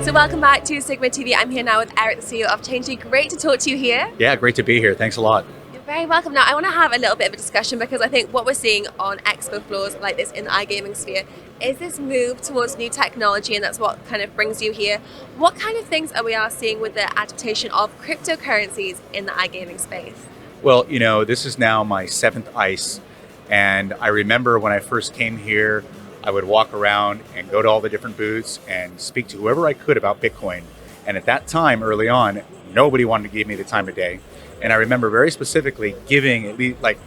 So welcome back to SiGMA TV. I'm here now with Eric, the CEO of Changely. Great to talk to you here. Yeah, great to be here. Thanks a lot. You're very welcome. Now, I want to have a little bit of a discussion because I think what we're seeing on expo floors like this in the iGaming sphere is this move towards new technology, and that's what kind of brings you here. What kind of things are we seeing with the adaptation of cryptocurrencies in the iGaming space? Well, this is now my 7th ICE, and I remember when I first came here, I would walk around and go to all the different booths and speak to whoever I could about Bitcoin. And at that time, early on, nobody wanted to give me the time of day. And I remember very specifically giving at least, like,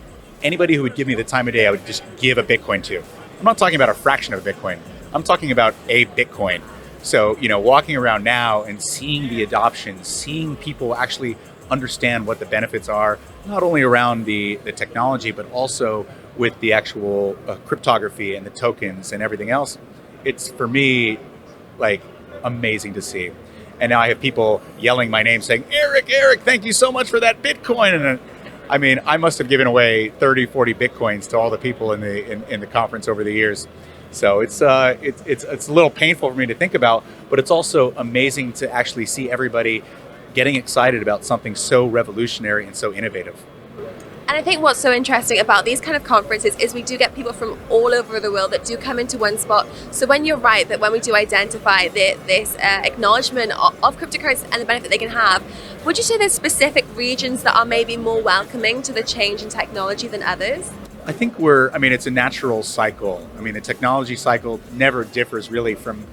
anybody who would give me the time of day, I would just give a Bitcoin to. I'm not talking about a fraction of a Bitcoin. I'm talking about a Bitcoin. So, walking around now and seeing the adoption, seeing people actually understand what the benefits are, not only around the technology, but also with the actual cryptography and the tokens and everything else, it's, for me, like, amazing to see. And now I have people yelling my name saying, Eric, thank you so much for that Bitcoin. And I mean, I must have given away 30, 40 Bitcoins to all the people in the conference over the years. So it's a little painful for me to think about, but it's also amazing to actually see everybody getting excited about something so revolutionary and so innovative. And I think what's so interesting about these kind of conferences is we do get people from all over the world that do come into one spot. So when you're right that when we do identify this acknowledgement of cryptocurrencies and the benefit they can have, would you say there's specific regions that are maybe more welcoming to the change in technology than others? I think it's a natural cycle. The technology cycle never differs really from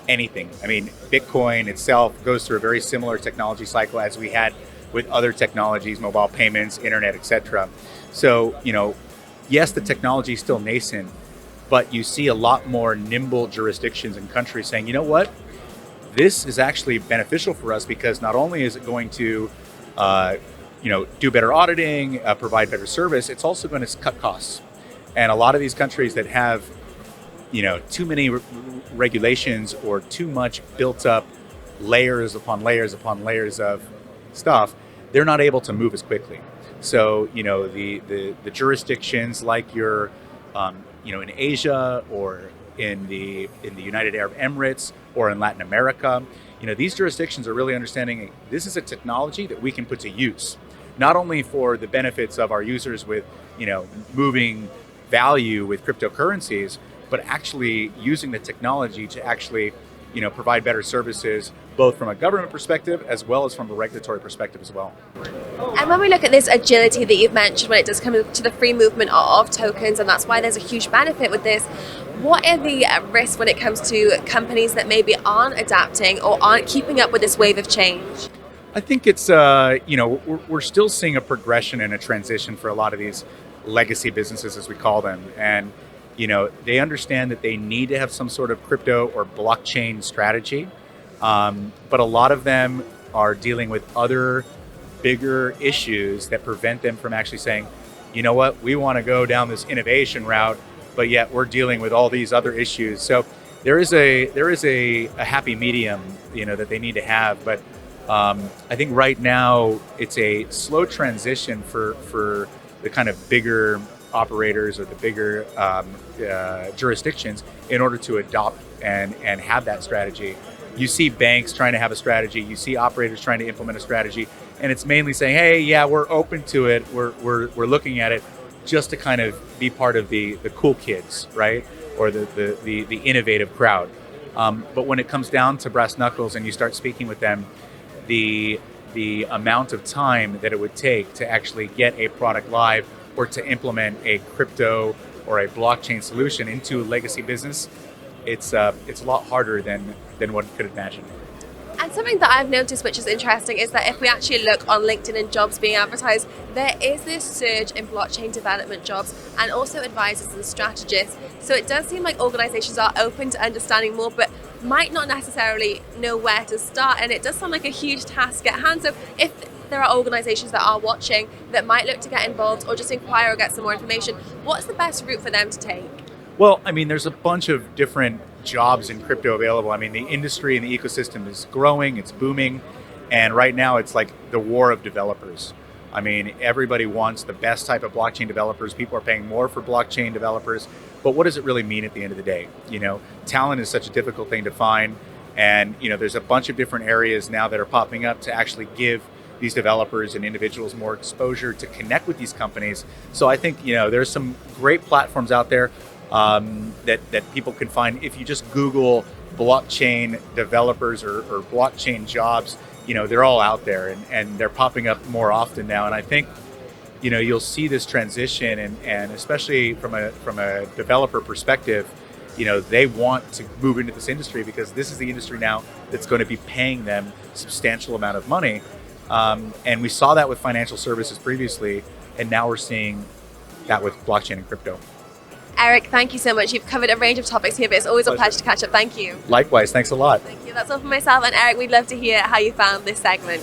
anything. Bitcoin itself goes through a very similar technology cycle as we had with other technologies, mobile payments, internet, etc. So, yes, the technology is still nascent, but you see a lot more nimble jurisdictions and countries saying, you know what, this is actually beneficial for us because not only is it going to, do better auditing, provide better service, it's also going to cut costs. And a lot of these countries that have, too many regulations or too much built up layers upon layers upon layers of stuff, they're not able to move as quickly. So, the jurisdictions like you're, in Asia or in the United Arab Emirates or in Latin America, these jurisdictions are really understanding this is a technology that we can put to use, not only for the benefits of our users with, moving value with cryptocurrencies, but actually using the technology to actually, provide better services, both from a government perspective as well as from a regulatory perspective as well. And when we look at this agility that you've mentioned when it does come to the free movement of tokens, and that's why there's a huge benefit with this, what are the risks when it comes to companies that maybe aren't adapting or aren't keeping up with this wave of change? I think it's, we're still seeing a progression and a transition for a lot of these legacy businesses, as we call them. And they understand that they need to have some sort of crypto or blockchain strategy. But a lot of them are dealing with other bigger issues that prevent them from actually saying, you know what, we want to go down this innovation route, but yet we're dealing with all these other issues. So there is a happy medium, that they need to have. But I think right now it's a slow transition for the kind of bigger operators or the bigger jurisdictions in order to adopt and have that strategy. You see banks trying to have a strategy, you see operators trying to implement a strategy, and it's mainly saying, hey, yeah, we're open to it, we're looking at it just to kind of be part of the cool kids, right? Or the innovative crowd. But when it comes down to brass knuckles and you start speaking with them, the amount of time that it would take to actually get a product live or to implement a crypto or a blockchain solution into a legacy business, it's a lot harder than one could imagine. And something that I've noticed, which is interesting, is that if we actually look on LinkedIn and jobs being advertised, there is this surge in blockchain development jobs and also advisors and strategists. So it does seem like organizations are open to understanding more, but might not necessarily know where to start. And it does sound like a huge task at hand. So if there are organizations that are watching that might look to get involved or just inquire or get some more information, what's the best route for them to take? Well, there's a bunch of different jobs in crypto available. The industry and the ecosystem is growing, it's booming, and right now it's like the war of developers. Everybody wants the best type of blockchain developers. People are paying more for blockchain developers, but what does it really mean at the end of the day? Talent is such a difficult thing to find, And there's a bunch of different areas now that are popping up to actually give these developers and individuals more exposure to connect with these companies. So I think there's some great platforms out there that people can find if you just Google blockchain developers or blockchain jobs. They're all out there, and they're popping up more often now. And I think you'll see this transition, and especially from a developer perspective, they want to move into this industry because this is the industry now that's going to be paying them substantial amount of money. And we saw that with financial services previously, and now we're seeing that with blockchain and crypto. Eric, thank you so much. You've covered a range of topics here, but it's always a pleasure to catch up. Thank you. Likewise, thanks a lot. Thank you. That's all for myself and Eric. We'd love to hear how you found this segment.